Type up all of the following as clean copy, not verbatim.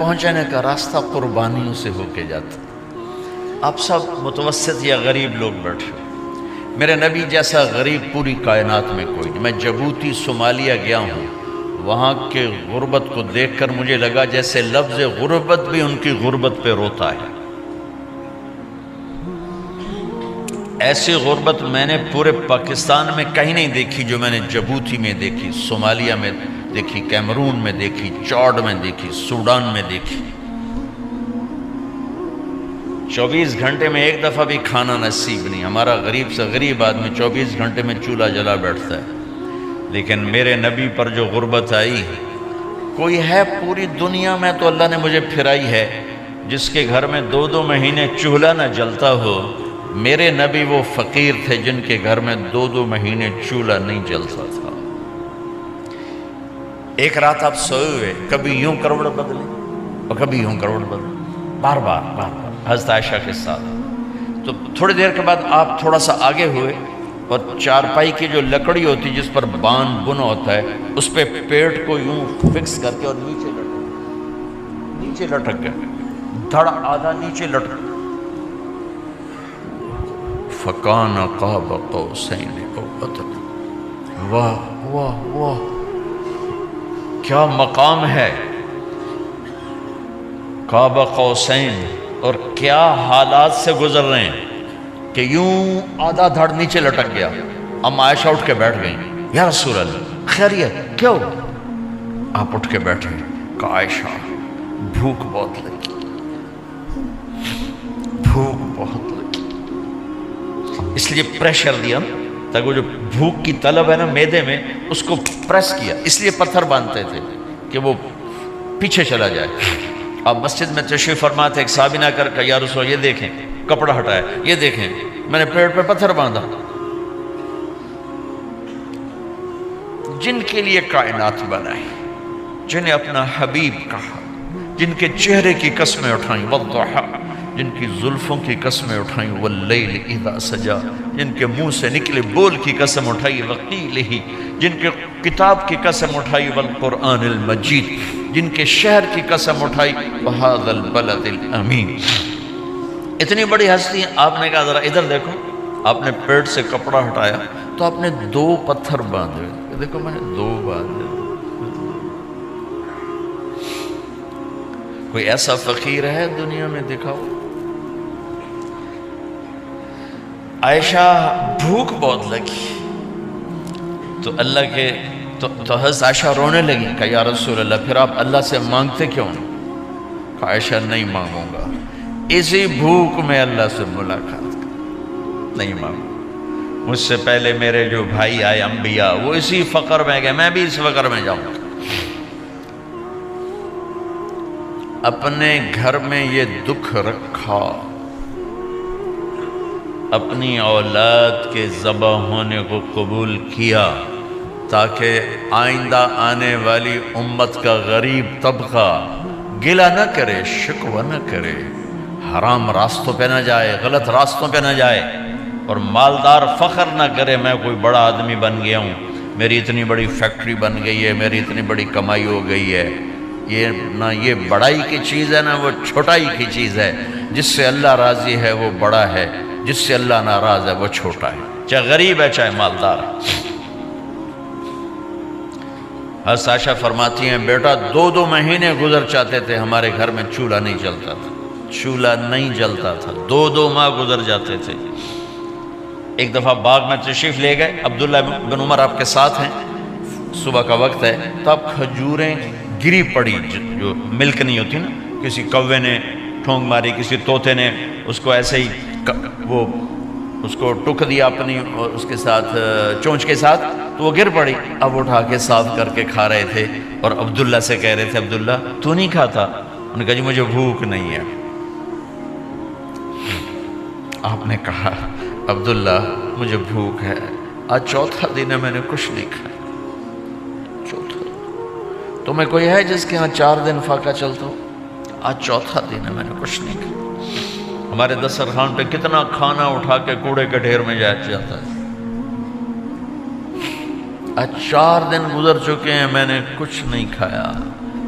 پہنچنے کا راستہ قربانیوں سے ہو کے جاتا. آپ سب متوسط یا غریب لوگ بیٹھے ہو. میرے نبی جیسا غریب پوری کائنات میں کوئی نہیں. میں جبوتی صومالیہ گیا ہوں، وہاں کے غربت کو دیکھ کر مجھے لگا جیسے لفظ غربت بھی ان کی غربت پہ روتا ہے. ایسی غربت میں نے پورے پاکستان میں کہیں نہیں دیکھی جو میں نے جبوتی میں دیکھی، صومالیہ میں دیکھی، کیمرون میں دیکھی، چاڈ میں دیکھی، سوڈان میں دیکھی. 24 گھنٹے میں ایک دفعہ بھی کھانا نصیب نہیں. ہمارا غریب سے غریب آدمی 24 گھنٹے میں چولہا جلا بیٹھتا ہے. لیکن میرے نبی پر جو غربت آئی، کوئی ہے پوری دنیا میں تو اللہ نے مجھے پھرائی ہے جس کے گھر میں 2 مہینے چولہا نہ جلتا ہو. میرے نبی وہ فقیر تھے جن کے گھر میں 2 مہینے چولہا نہیں جلتا تھا. ایک رات آپ سوئے ہوئے، کبھی یوں کروڑ بدلے اور کبھی یوں کروڑ بدلے، بار بار حضرت عائشہ کے ساتھ. تو تھوڑی دیر کے بعد آپ تھوڑا سا آگے ہوئے اور چارپائی کی جو لکڑی ہوتی جس پر بان بنا ہوتا ہے اس پہ پیٹ کو یوں فکس کر کے اور نیچے لٹک گئے، دھڑ آدھا نیچے لٹک. فَكَانَ قَابَ قَوْسَيْنِ أَوْ أَدْنَىٰ. واہ واہ واہ، کیا مقام ہے. قاب قوسین، اور کیا حالات سے گزر رہے ہیں کہ یوں آدھا دھڑ نیچے لٹک گیا. ام عائشہ اٹھ کے بیٹھ گئیں، یا رسول اللہ خیریت کیوں؟ آپ اٹھ کے بیٹھے. کہا عائشہ بھوک بہت لگی، بھوک بہت لگی. اس لیے پریشر دیا تاکہ وہ جو بھوک کی طلب ہے نا میدے میں اس کو پریس کیا. اس لیے پتھر باندھتے تھے کہ وہ پیچھے چلا جائے. آپ مسجد میں تشریف فرما تھے، ایک صحابی نے کر کہ یا رسول اللہ یہ دیکھیں، کپڑا ہٹایا، یہ دیکھیں میں نے پیٹ پہ پتھر باندھا. جن کے لیے کائنات بنائی، جنہیں اپنا حبیب کہا، جن کے چہرے کی قسمیں اٹھائیں، والضحیٰ، جن کی زلفوں کی قسمیں اٹھائیں، واللیل اذا سجا، جن کے منہ سے نکلے بول کی قسم اٹھائی، وقیلہ، جن کے کتاب کی قسم اٹھائی، والقرآن المجید، جن کے شہر کی قسم اٹھائی، وہذا البلد الامین. اتنی بڑی ہستی. آپ نے کہا ذرا ادھر دیکھو. آپ نے پیٹ سے کپڑا ہٹایا تو آپ نے 2 پتھر باندھے. دیکھو میں نے 2 باندھے. کوئی ایسا فقیر ہے دنیا میں؟ دکھاؤ. عائشہ بھوک بہت لگی تو اللہ کے تو حضرت عائشہ رونے لگی. کہا یا رسول اللہ پھر آپ اللہ سے مانگتے کیوں نہیں؟ کہا عائشہ نہیں مانگوں گا، اسی بھوک میں اللہ سے ملاقات کر، نہیں مانگوں. مجھ سے پہلے میرے جو بھائی آئے انبیاء وہ اسی فقر میں گئے، میں بھی اس فقر میں جاؤں گا. اپنے گھر میں یہ دکھ رکھا، اپنی اولاد کے ذبح ہونے کو قبول کیا تاکہ آئندہ آنے والی امت کا غریب طبقہ گلہ نہ کرے، شکوہ نہ کرے، حرام راستوں پہ نہ جائے، غلط راستوں پہ نہ جائے، اور مالدار فخر نہ کرے میں کوئی بڑا آدمی بن گیا ہوں، میری اتنی بڑی فیکٹری بن گئی ہے، میری اتنی بڑی کمائی ہو گئی ہے. یہ نہ یہ بڑائی کی چیز ہے نہ وہ چھوٹائی کی چیز ہے. جس سے اللہ راضی ہے وہ بڑا ہے، جس سے اللہ ناراض ہے وہ چھوٹا ہے، چاہے غریب ہے چاہے مالدار ہے. حضرت عائشہ فرماتی ہیں بیٹا 2 مہینے گزر جاتے تھے ہمارے گھر میں چولہا نہیں جلتا تھا، چولہا نہیں جلتا تھا، 2 ماہ گزر جاتے تھے. ایک دفعہ باغ میں تشریف لے گئے، عبداللہ بن عمر آپ کے ساتھ ہیں، صبح کا وقت ہے تو اب کھجوریں گری پڑی، جو ملک نہیں ہوتی نا، کسی کوے نے ٹھونگ ماری، کسی طوطے نے اس کو ایسے ہی وہ اس کو ٹک دیا اپنی اور اس کے ساتھ چونچ کے ساتھ، تو وہ گر پڑی. اب اٹھا کے صاف کر کے کھا رہے تھے اور عبداللہ سے کہہ رہے تھے عبداللہ تو نہیں کھاتا؟ انہوں نے کہا جی مجھے بھوک نہیں ہے. آپ نے کہا عبداللہ مجھے بھوک ہے، آج 4تھا دن ہے میں نے کچھ نہیں کھایا. 4تھا تمہیں کوئی ہے جس کے ہاں 4 دن فاقہ چلتا ہو؟ آج 4تھا دن ہے میں نے کچھ نہیں کھایا. ہمارے دسترخوان پہ کتنا کھانا اٹھا کے کوڑے کے ڈھیر میں جاتا ہے. آج 4 دن گزر چکے ہیں میں نے کچھ نہیں کھایا.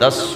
10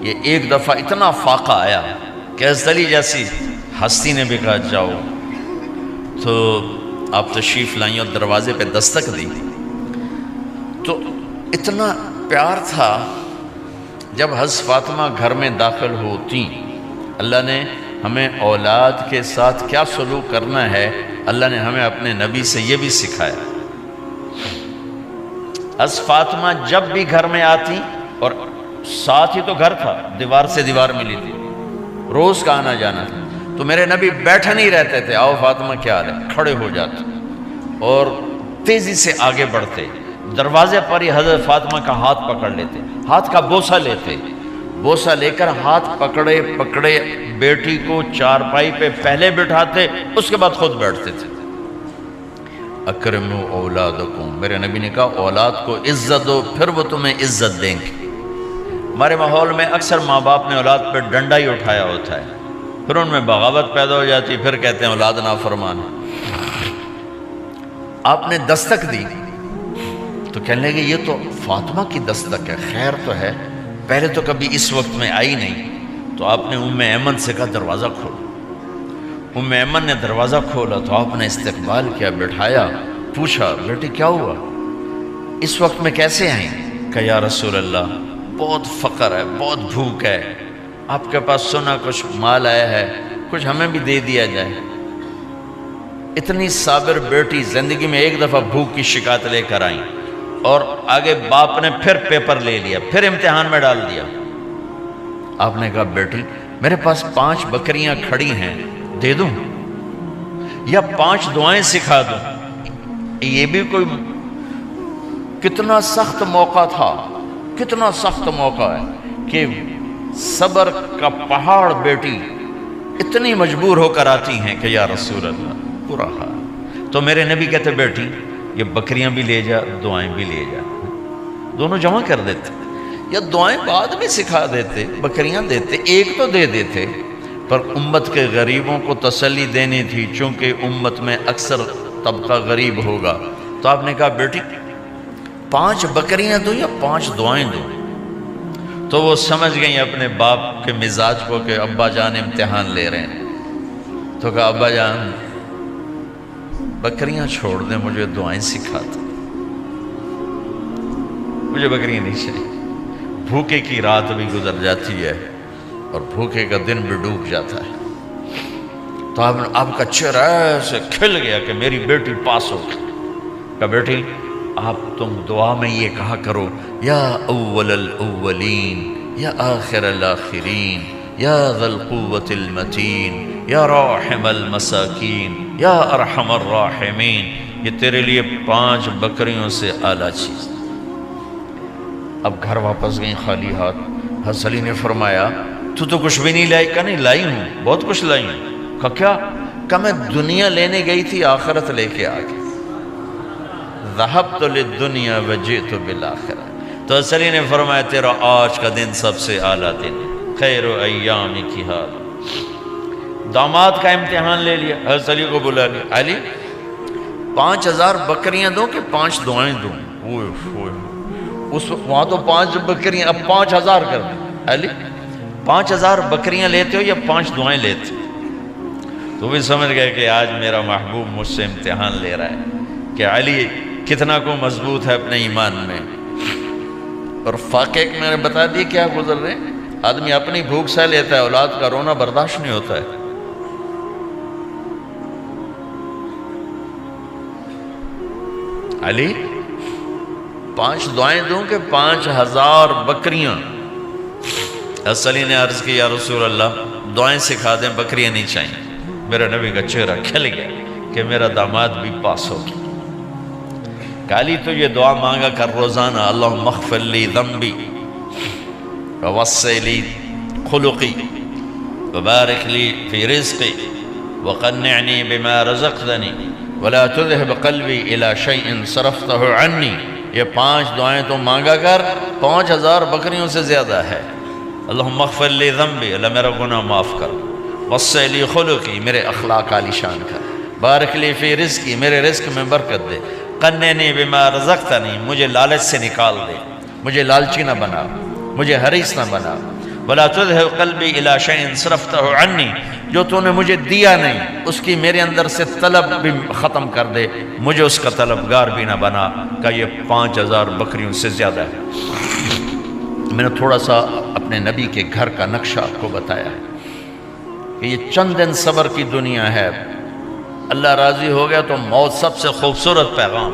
یہ ایک دفعہ اتنا فاقہ آیا کہ حضرت علی جیسی ہستی نے بھی کہا جاؤ، تو آپ تشریف لائیں اور دروازے پہ دستک دی تو اتنا پیار تھا۔ جب حضرت فاطمہ گھر میں داخل ہوتی، اللہ نے ہمیں اولاد کے ساتھ کیا سلوک کرنا ہے اللہ نے ہمیں اپنے نبی سے یہ بھی سکھایا۔ حضرت فاطمہ جب بھی گھر میں آتی، اور ساتھ ہی تو گھر تھا، دیوار سے دیوار ملی تھی، روز کا آنا جانا تھا، تو میرے نبی بیٹھے نہیں رہتے تھے، آؤ فاطمہ کیا حال ہے، کھڑے ہو جاتے اور تیزی سے آگے بڑھتے، دروازے پر ہی حضرت فاطمہ کا ہاتھ پکڑ لیتے، ہاتھ کا بوسہ لیتے، بوسہ لے کر ہاتھ پکڑے پکڑے بیٹی کو چارپائی پہ پہلے بٹھاتے، اس کے بعد خود بیٹھتے تھے۔ اکرموا اولادکم، میرے نبی نے کہا اولاد کو عزت دو، پھر وہ تمہیں عزت دیں گے۔ ہمارے ماحول میں اکثر ماں باپ نے اولاد پہ ڈنڈا ہی اٹھایا ہوتا ہے، پھر ان میں بغاوت پیدا ہو جاتی، پھر کہتے ہیں اولاد نافرمان ہے۔ آپ نے دستک دی تو کہنے لگے یہ تو فاطمہ کی دستک ہے، خیر تو ہے، پہلے تو کبھی اس وقت میں آئی نہیں، تو آپ نے ام ایمن سے کہا دروازہ کھولو۔ ام ایمن نے دروازہ کھولا تو آپ نے استقبال کیا، بٹھایا، پوچھا بیٹی کیا ہوا، اس وقت میں کیسے آئیں؟ کہا یا رسول اللہ بہت فقر ہے، بہت بھوک ہے، آپ کے پاس سنا کچھ مال آیا ہے، کچھ ہمیں بھی دے دیا جائے۔ اتنی صابر بیٹی زندگی میں ایک دفعہ بھوک کی شکایت لے کر آئیں، اور آگے باپ نے پھر پیپر لے لیا، پھر امتحان میں ڈال دیا۔ آپ نے کہا بیٹی میرے پاس 5 بکریاں کھڑی ہیں، دے دوں یا 5 دعائیں سکھا دوں؟ یہ بھی کوئی کتنا سخت موقع تھا، کتنا سخت موقع ہے کہ صبر کا پہاڑ بیٹی اتنی مجبور ہو کر آتی ہیں کہ یا رسول اللہ برا حال۔ تو میرے نبی کہتے بیٹی یہ بکریاں بھی لے جا، دعائیں بھی لے جا، دونوں جمع کر دیتے، یا دعائیں بعد میں سکھا دیتے، بکریاں دیتے، ایک تو دے دیتے، پر امت کے غریبوں کو تسلی دینی تھی، چونکہ امت میں اکثر طبقہ غریب ہوگا، تو آپ نے کہا بیٹی 5 بکریاں دوں یا 5 دعائیں دوں؟ تو وہ سمجھ گئیں اپنے باپ کے مزاج کو کہ ابا جان امتحان لے رہے ہیں، تو کہا ابا جان بکریاں چھوڑ دیں، مجھے دعائیں سکھا دیں، مجھے بکریاں نہیں چاہیے، بھوکے کی رات بھی گزر جاتی ہے اور بھوکے کا دن بھی ڈوب جاتا ہے۔ تو آپ کا چہرہ ایسے کھل گیا کہ میری بیٹی پاس ہو گئی۔ کہا بیٹی آپ تم دعا میں یہ کہا کرو یا اول الاولین یا آخر الاخرین یا ذا القوة المتین یا راحم المساکین یا ارحم الراحمین، یہ تیرے لیے 5 بکریوں سے اعلیٰ چیز۔ اب گھر واپس گئیں خالی ہاتھ۔ حضرت علی نے فرمایا تو کچھ بھی نہیں لائی؟ کہا نہیں لائی ہوں، بہت کچھ لائی ہوں۔ کہا کیا؟ کہا میں دنیا لینے گئی تھی، آخرت لے کے آ گئی۔ ذہبت للدنیا وجئت بالآخرہ۔ تو حضرت علی نے فرمایا تیرا آج کا دن سب سے اعلیٰ دن، خیر ایام کی حال۔ داماد کا امتحان لے لیا، حضرت علی کو بلا لیا، علی 5000 بکریاں دوں کہ 5 دعائیں دوں؟ وہاں تو 5 بکریاں، اب 5000 کر دیں۔ علی 5000 بکریاں لیتے ہو یا 5 دعائیں لیتے ہو؟ تو بھی سمجھ گئے کہ آج میرا محبوب مجھ سے امتحان لے رہا ہے کہ علی کتنا کو مضبوط ہے اپنے ایمان میں۔ اور فاقے میں نے بتا دی کیا گزر رہے ہیں، آدمی اپنی بھوک سہ لیتا ہے، اولاد کا رونا برداشت نہیں ہوتا ہے۔ علی 5 دعائیں دوں کہ 5000 بکریاں؟ حضرت علی نے عرض کی یا رسول اللہ دعائیں سکھا دیں، بکریاں نہیں چاہیے۔ میرا نبی کا چہرہ کھل گیا کہ میرا داماد بھی پاس ہو گیا۔ علی تو یہ دعا مانگا کر روزانہ، اللہم اغفر لی ذنبی ووسع لی خلقی وبارک لی فی رزقی وقنعنی بما رزقتنی ولا تذهب قلبی الی شیء صرفتہ عنی۔ یہ 5 دعائیں تو مانگا کر، 5000 بکریوں سے زیادہ ہے۔ اللہم اغفر لی ذنبی، اللہ میرا گناہ معاف کر، وسع لی خلقی، میرے اخلاق عالی شان کر، بارک لی فی رزقی، میرے رزق میں برکت دے، قنعنی بما رزقتنی، مجھے لالچ سے نکال دے، مجھے لالچی نہ بنا، مجھے حریص نہ بنا، ولا تذهب قلبی الی شیء صرفتہ عنی، جو تو نے مجھے دیا نہیں اس کی میرے اندر سے طلب بھی ختم کر دے، مجھے اس کا طلبگار بھی نہ بنا، کہ یہ 5000 بکریوں سے زیادہ ہے۔ میں نے تھوڑا سا اپنے نبی کے گھر کا نقشہ آپ کو بتایا ہے کہ یہ چند دن صبر کی دنیا ہے، اللہ راضی ہو گیا تو موت سب سے خوبصورت پیغام۔